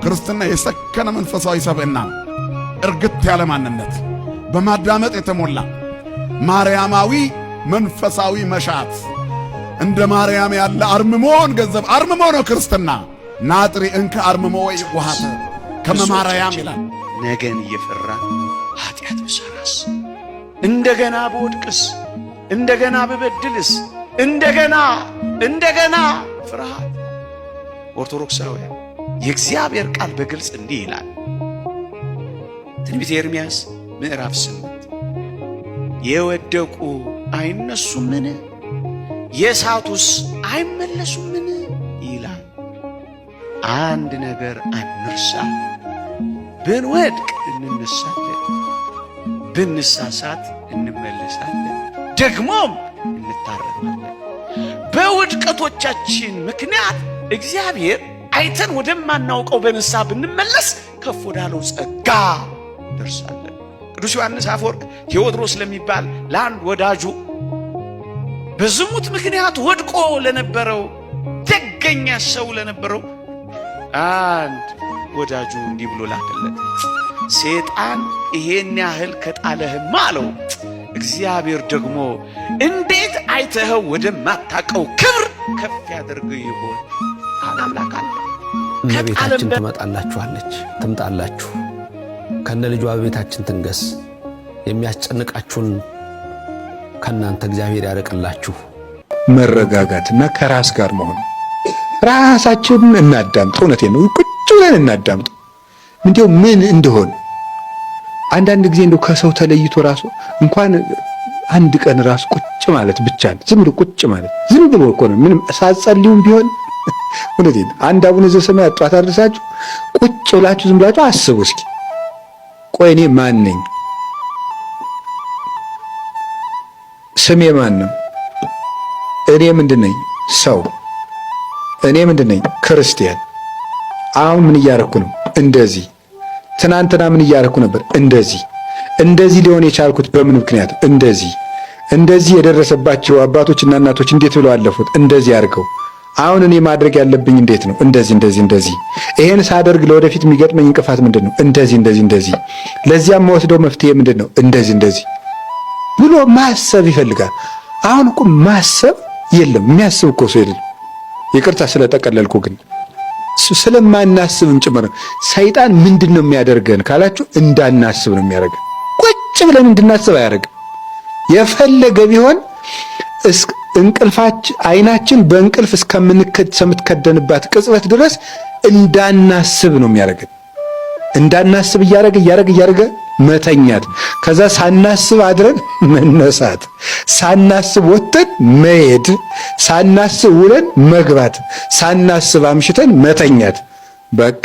ክርስትና የሰከነ መንፈሳዊ ሰብዕና፣ እርግት ያለ ማንነት፣ በማዳመጥ የተሞላ ማርያማዊ መንፈሳዊ መሻት፣ እንደ ማርያም ያለ አርምሞን ገንዘብ አርምሞ ነው ክርስትና። ናጥሪ እንከ አርምሞ ወይ ወሃተ ከመማርያም ይላል። ነገን እየፈራ ኃጢአት ብሰራስ፣ እንደገና በወድቅስ፣ እንደገና በበድልስ፣ እንደገና ፍርሃት። ኦርቶዶክሳውያን የእግዚአብሔር ቃል በግልጽ እንዲህ ይላል። ትንቢተ ኤርምያስ ምዕራፍ 8 የወደቁ አይነሱምን? የሳቱስ አይመለሱምን? ይላል። አንድ ነገር አንርሳ፣ ብንወድቅ እንነሳለን፣ ብንሳሳት እንመለሳለን፣ ደግሞም እንታረማለን። በውድቀቶቻችን ምክንያት እግዚአብሔር አይተን ወደማናውቀው በንስሐ ብንመለስ ከፍ ወዳለው ጸጋ እንደርሳለን። ቅዱስ ዮሐንስ አፈወርቅ ቴዎድሮስ ለሚባል ለአንድ ወዳጁ በዝሙት ምክንያት ወድቆ ለነበረው ደገኛ ሰው ለነበረው አንድ ወዳጁ እንዲህ ብሎ ላከለት። ሰይጣን ይሄን ያህል ከጣለህማ አለው፣ እግዚአብሔር ደግሞ እንዴት አይተኸው ወደማታውቀው ክብር ከፍ ያደርገው ይሆን? አምላክ አለ። ከቤታችን ትመጣላችኋለች፣ ትምጣላችሁ፣ ከነ ልጇ በቤታችን ትንገስ። የሚያስጨንቃችሁን ከናንተ እግዚአብሔር ያርቅላችሁ። መረጋጋትና ከራስ ጋር መሆን፣ ራሳችንን እናዳምጥ። እውነቴን ነው፣ ቁጭ ብለን እናዳምጥ። እንዴው ምን እንደሆነ አንዳንድ ጊዜ እንደው ከሰው ተለይቶ ራሱ እንኳን አንድ ቀን ራሱ ቁጭ ማለት ብቻ ነው። ዝም ብሎ ቁጭ ማለት ዝም ብሎ እኮ ነው። ምንም ሳትጸልዩም ቢሆን እውነቴን አንድ አቡነ ዘበሰማያት ጧት አድርሳችሁ ቁጭ ብላችሁ ዝም ብላችሁ አስቡ እስኪ። ቆይ እኔ ማን ነኝ? ስሜ ማን ነው? እኔ ምንድን ነኝ? ሰው። እኔ ምንድን ነኝ? ክርስቲያን። አሁን ምን እያረኩ ነው? እንደዚህ። ትናንትና ምን እያረኩ ነበር? እንደዚህ ሊሆን የቻልኩት በምን ምክንያት? እንደዚህ የደረሰባቸው አባቶችና እናቶች እንዴት ብለው አለፉት? እንደዚህ አድርገው። አሁን እኔ ማድረግ ያለብኝ እንዴት ነው? እንደዚህ። ይሄን ሳደርግ ለወደፊት የሚገጥመኝ እንቅፋት ምንድን ነው? እንደዚህ። ለዚያም መወስደው መፍትሄ ምንድን ነው? እንደዚህ ብሎ ማሰብ ይፈልጋል። አሁን እኮ ማሰብ የለም፣ የሚያስብ እኮ ሰው የለም። ይቅርታ ስለጠቀለልኩ ግን ስለማናስብም ጭምር ሰይጣን ምንድን ነው የሚያደርገን ካላችሁ እንዳናስብ ነው የሚያደርገን። ቁጭ ብለን እንድናስብ አያደርግም። የፈለገ ቢሆን አይናችን በእንቅልፍ እስከምትከደንባት ቅጽበት ድረስ እንዳናስብ ነው የሚያደርገን። እንዳናስብ እያደረገ መተኛት፣ ከዛ ሳናስብ አድረን መነሳት፣ ሳናስብ ወጥተን መሄድ፣ ሳናስብ ውለን መግባት፣ ሳናስብ አምሽተን መተኛት፣ በቃ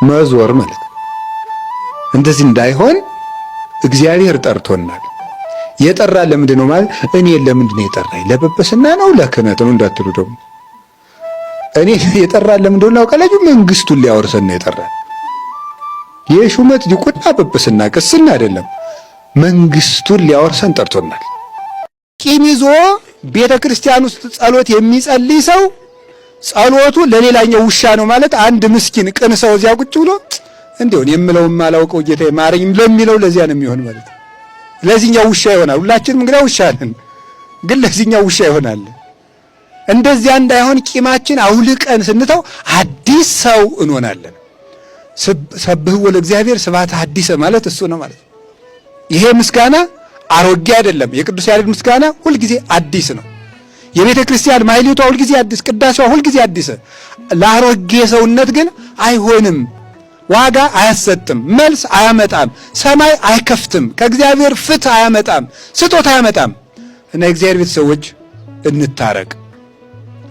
መዞር ማለት ነው። እንደዚህ እንዳይሆን እግዚአብሔር ጠርቶናል። የጠራ ለምንድን ነው ማለት? እኔ ለምንድን ነው የጠራኝ? ለጵጵስና ነው ለክህነት ነው እንዳትሉ ደግሞ። እኔ የጠራ ለምንድን ነው ካላችሁ መንግስቱን ሊያወርሰን ነው የጠራ። የሹመት ዲቁና ጵጵስና ቅስና አይደለም፣ መንግስቱን ሊያወርሰን ጠርቶናል። ቂም ይዞ ቤተ ክርስቲያን ውስጥ ጸሎት የሚጸልይ ሰው ጸሎቱ ለሌላኛው ውሻ ነው ማለት። አንድ ምስኪን ቅን ሰው እዚያ ቁጭ ብሎ እንደውን የምለውም ማላውቀው ጌታዬ ማረኝ ለሚለው ለዚያ ነው የሚሆን ማለት። ለዚህኛው ውሻ ይሆናል። ሁላችንም እንግዲህ ውሻ ነን፣ ግን ለዚህኛው ውሻ ይሆናል። እንደዚያ እንዳይሆን ቂማችን አውልቀን ስንተው አዲስ ሰው እንሆናለን። ሰብህ ወለእግዚአብሔር ስብሐተ ሐዲሰ ማለት እሱ ነው ማለት። ይሄ ምስጋና አሮጌ አይደለም። የቅዱስ ያሬድ ምስጋና ሁልጊዜ አዲስ ነው። የቤተ ክርስቲያን ማህሌቷ ሁልጊዜ አዲስ፣ ቅዳሴዋ ሁልጊዜ አዲስ። ለአሮጌ ሰውነት ግን አይሆንም። ዋጋ አያሰጥም፣ መልስ አያመጣም፣ ሰማይ አይከፍትም፣ ከእግዚአብሔር ፍትህ አያመጣም፣ ስጦታ አያመጣም። እና የእግዚአብሔር ቤተሰቦች እንታረቅ።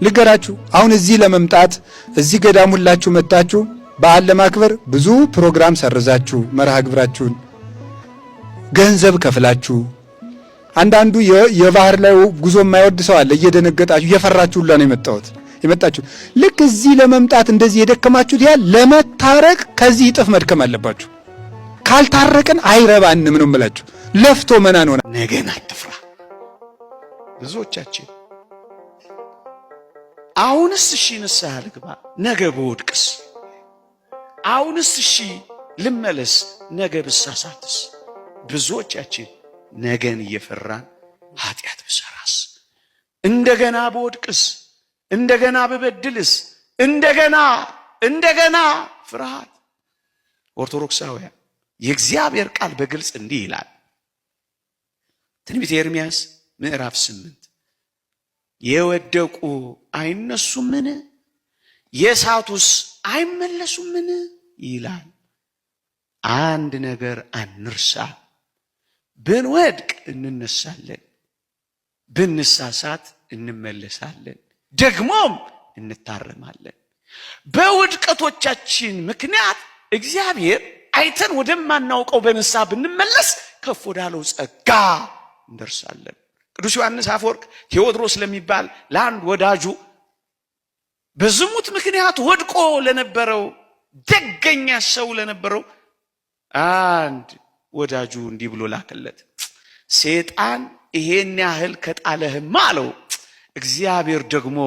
ልገራችሁ፣ አሁን እዚህ ለመምጣት እዚህ ገዳም ሁላችሁ መጣችሁ በዓል ለማክበር ብዙ ፕሮግራም ሰርዛችሁ መርሃ ግብራችሁን ገንዘብ ከፍላችሁ፣ አንዳንዱ የባህር ላይ ጉዞ የማይወድ ሰው አለ። እየደነገጣችሁ እየፈራችሁ ሁላ ነው የመጣችሁ። ልክ እዚህ ለመምጣት እንደዚህ የደከማችሁት ያህል ለመታረቅ ከዚህ እጥፍ መድከም አለባችሁ። ካልታረቅን አይረባንም ነው የምላችሁ። ለፍቶ መናን ሆነ። ነገን አትፍራ። ብዙዎቻችን አሁንስ እሺ ንስሐ ልግባ ነገ በወድቅስ? አሁንስ እሺ ልመለስ ነገ ብሳሳትስ? ብዙዎቻችን ነገን እየፈራን ኃጢአት ብሰራስ? እንደገና በወድቅስ? እንደገና በበድልስ? እንደገና ፍርሃት። ኦርቶዶክሳውያን የእግዚአብሔር ቃል በግልጽ እንዲህ ይላል። ትንቢተ ኤርምያስ ምዕራፍ 8 የወደቁ አይነሱምን? የሳቱስ አይመለሱምን? ይላል። አንድ ነገር አንርሳ፣ ብንወድቅ እንነሳለን፣ ብንሳሳት እንመለሳለን፣ ደግሞም እንታረማለን። በውድቀቶቻችን ምክንያት እግዚአብሔር አይተን ወደማናውቀው በንስሐ ብንመለስ ከፍ ወዳለው ጸጋ እንደርሳለን። ቅዱስ ዮሐንስ አፈወርቅ ቴዎድሮስ ለሚባል ለአንድ ወዳጁ በዝሙት ምክንያት ወድቆ ለነበረው ደገኛ ሰው ለነበረው አንድ ወዳጁ እንዲህ ብሎ ላከለት። ሰይጣን ይሄን ያህል ከጣለህማ አለው፣ እግዚአብሔር ደግሞ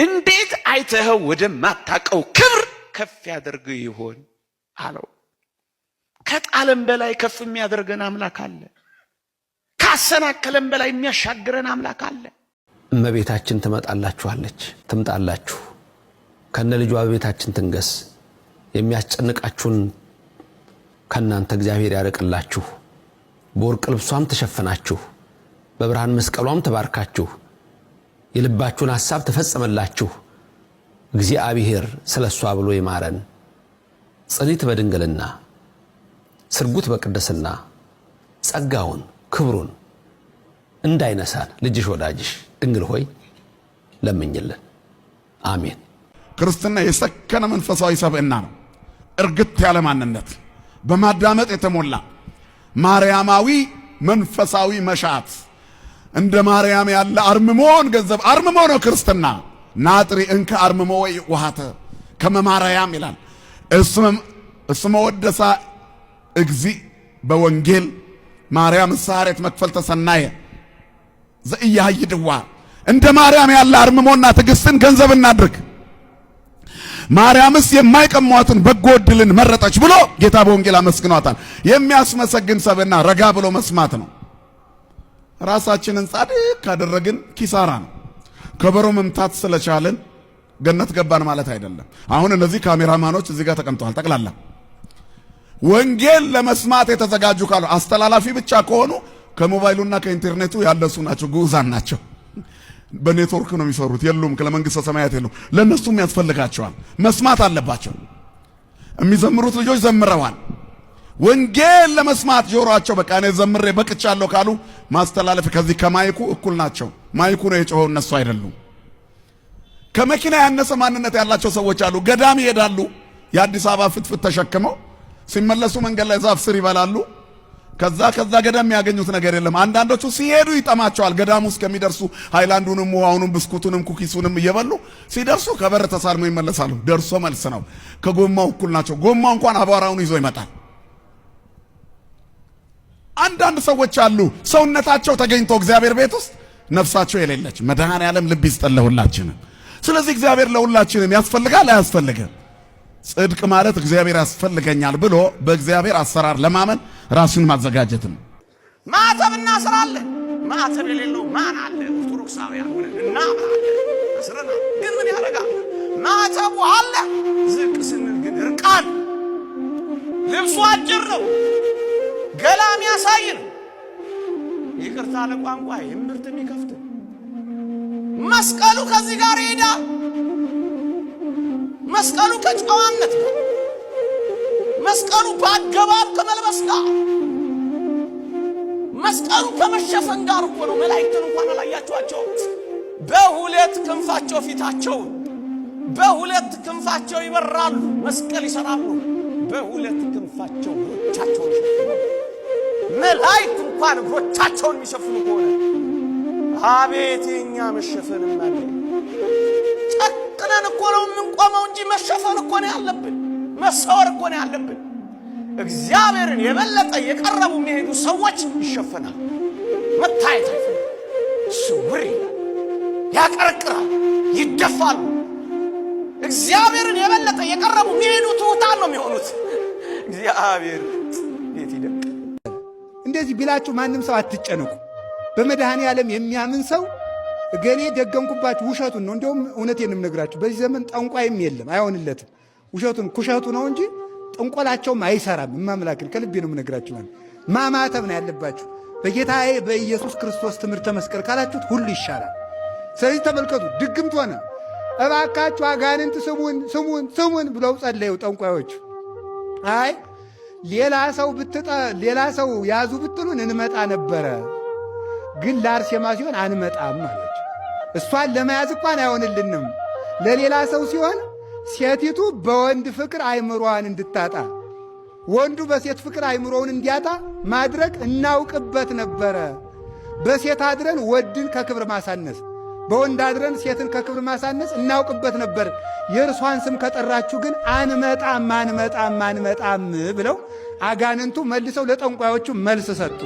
እንዴት አይተኸው ወደማታውቀው ክብር ከፍ ያደርግ ይሆን አለው። ከጣለም በላይ ከፍ የሚያደርገን አምላክ አለ። ካሰናከለም በላይ የሚያሻግረን አምላክ አለ። እመቤታችን ትመጣላችኋለች፣ ትምጣላችሁ። ከነ ልጇ በቤታችን ትንገስ። የሚያስጨንቃችሁን ከናንተ እግዚአብሔር ያርቅላችሁ። በወርቅ ልብሷም ተሸፍናችሁ፣ በብርሃን መስቀሏም ተባርካችሁ፣ የልባችሁን ሐሳብ ተፈጸመላችሁ። እግዚአብሔር ስለሷ ብሎ ይማረን። ጽኒት በድንግልና ስርጉት በቅድስና ጸጋውን ክብሩን እንዳይነሳን ልጅሽ ወዳጅሽ ድንግል ሆይ ለምኝልን። አሜን። ክርስትና የሰከነ መንፈሳዊ ሰብዕና ነው። እርግጥ ያለ ማንነት በማዳመጥ የተሞላ ማርያማዊ መንፈሳዊ መሻት፣ እንደ ማርያም ያለ አርምሞን ገንዘብ አርምሞ ነው ክርስትና። ናጥሪ እንከ አርምሞ ወይ ወሃተ ከመ ማርያም ይላል። እስመ ወደሳ እግዚ በወንጌል ማርያም ሳሬት መክፈል ተሰናየ ዘኢያይድዋ። እንደ ማርያም ያለ አርምሞና ትዕግስትን ገንዘብ እናድርግ። ማርያምስ የማይቀሟትን በጎ ዕድልን መረጠች ብሎ ጌታ በወንጌል አመስግኗታል። የሚያስመሰግን ሰብዕና ረጋ ብሎ መስማት ነው። ራሳችንን ጻድቅ ካደረግን ኪሳራ ነው። ከበሮ መምታት ስለቻልን ገነት ገባን ማለት አይደለም። አሁን እነዚህ ካሜራማኖች እዚህ ጋር ተቀምጠዋል። ጠቅላላ ወንጌል ለመስማት የተዘጋጁ ካሉ አስተላላፊ ብቻ ከሆኑ ከሞባይሉና ከኢንተርኔቱ ያለሱ ናቸው፣ ግዑዛን ናቸው። በኔትወርክ ነው የሚሰሩት። የሉም ከለመንግስተ ሰማያት የሉም። ለነሱም ያስፈልጋቸዋል፣ መስማት አለባቸው። የሚዘምሩት ልጆች ዘምረዋል። ወንጌል ለመስማት ጆሮአቸው በቃ እኔ ዘምሬ በቅቻለሁ ካሉ ማስተላለፍ ከዚህ ከማይኩ እኩል ናቸው። ማይኩ ነው የጮኸው፣ እነሱ አይደሉም። ከመኪና ያነሰ ማንነት ያላቸው ሰዎች አሉ። ገዳም ይሄዳሉ፣ የአዲስ አበባ ፍትፍት ተሸክመው ሲመለሱ መንገድ ላይ ዛፍ ስር ይበላሉ። ከዛ ገዳም የሚያገኙት ነገር የለም። አንዳንዶቹ ሲሄዱ ይጠማቸዋል። ገዳሙ እስከሚደርሱ ሃይላንዱንም ውሃውንም ብስኩቱንም ኩኪሱንም እየበሉ ሲደርሱ ከበር ተሳልመው ይመለሳሉ። ደርሶ መልስ ነው። ከጎማው እኩል ናቸው። ጎማው እንኳን አቧራውን ይዞ ይመጣል። አንዳንድ ሰዎች አሉ ሰውነታቸው ተገኝቶ እግዚአብሔር ቤት ውስጥ ነፍሳቸው የሌለች። መድኃኔዓለም ልብ ይስጠን ለሁላችንም። ስለዚህ እግዚአብሔር ለሁላችንም ያስፈልጋል አያስፈልግም? ጽድቅ ማለት እግዚአብሔር ያስፈልገኛል ብሎ በእግዚአብሔር አሰራር ለማመን ራሱን ማዘጋጀት ነው። ማተብ እናስራለን። ማተብ የሌለው ማን አለ? ኦርቶዶክሳውያን እና አስረና ግን ምን ያደርጋል? ማተቡ አለ። ዝቅ ስንል ግን እርቃን፣ ልብሱ አጭር ነው፣ ገላም ያሳይ ነው። ይቅርታ ለቋንቋ እምብርት የሚከፍት መስቀሉ ከዚህ ጋር ይሄዳል። መስቀሉ ከጨዋነት ጋር፣ መስቀሉ በአገባብ ከመልበስ ጋር፣ መስቀሉ ከመሸፈን ጋር እኮ ነው። መላእክትን እንኳን አላያችኋቸው? በሁለት ክንፋቸው ፊታቸውን፣ በሁለት ክንፋቸው ይበራሉ፣ መስቀል ይሰራሉ። በሁለት ክንፋቸው እግሮቻቸውን ይሸፍናሉ። መላእክት እንኳን እግሮቻቸውን የሚሸፍኑ ከሆነ አቤት የኛ መሸፈን ማለት ጨክነን እኮ ነው የምንቆመው እንጂ መሸፈን እኮ ነው ያለብን፣ መሰወር እኮ ነው ያለብን። እግዚአብሔርን የበለጠ የቀረቡ የሚሄዱ ሰዎች ይሸፈናል። መታየት አይፈልም፣ ስውር ይላል። ያቀረቅራል፣ ይደፋሉ። እግዚአብሔርን የበለጠ የቀረቡ የሚሄዱ ትሑታን ነው የሚሆኑት። እግዚአብሔር እንዴት ይደንቅ! እንደዚህ ቢላችሁ ማንም ሰው አትጨነቁ። በመድኃኔ ዓለም የሚያምን ሰው እገሌ ደገምኩባችሁ ውሸቱን ነው። እንደውም እውነቴን እነግራችሁ በዚህ ዘመን ጠንቋይም የለም፣ አይሆንለትም። ውሸቱን ኩሸቱ ነው እንጂ ጥንቆላቸውም አይሰራም። እማምላክን ከልቤ ነው የምነግራችሁ። ማለት ማማተብ ነው ያለባችሁ። በጌታዬ በኢየሱስ ክርስቶስ ትምህርተ መስቀል ካላችሁት ሁሉ ይሻላል። ስለዚህ ተመልከቱ፣ ድግምት ሆነ። እባካችሁ አጋንንት ስሙን ስሙን ስሙን ብለው ጸለዩ ጠንቋዮቹ። አይ ሌላ ሰው ያዙ ብትሉን እንመጣ ነበረ፣ ግን ለአርሴማ ሲሆን አንመጣም አለች። እሷን ለመያዝ እንኳን አይሆንልንም። ለሌላ ሰው ሲሆን ሴቲቱ በወንድ ፍቅር አይምሮዋን እንድታጣ፣ ወንዱ በሴት ፍቅር አይምሮውን እንዲያጣ ማድረግ እናውቅበት ነበረ። በሴት አድረን ወድን ከክብር ማሳነስ፣ በወንድ አድረን ሴትን ከክብር ማሳነስ እናውቅበት ነበር። የእርሷን ስም ከጠራችሁ ግን አንመጣም አንመጣም አንመጣም ብለው አጋንንቱ መልሰው ለጠንቋዮቹ መልስ ሰጡ።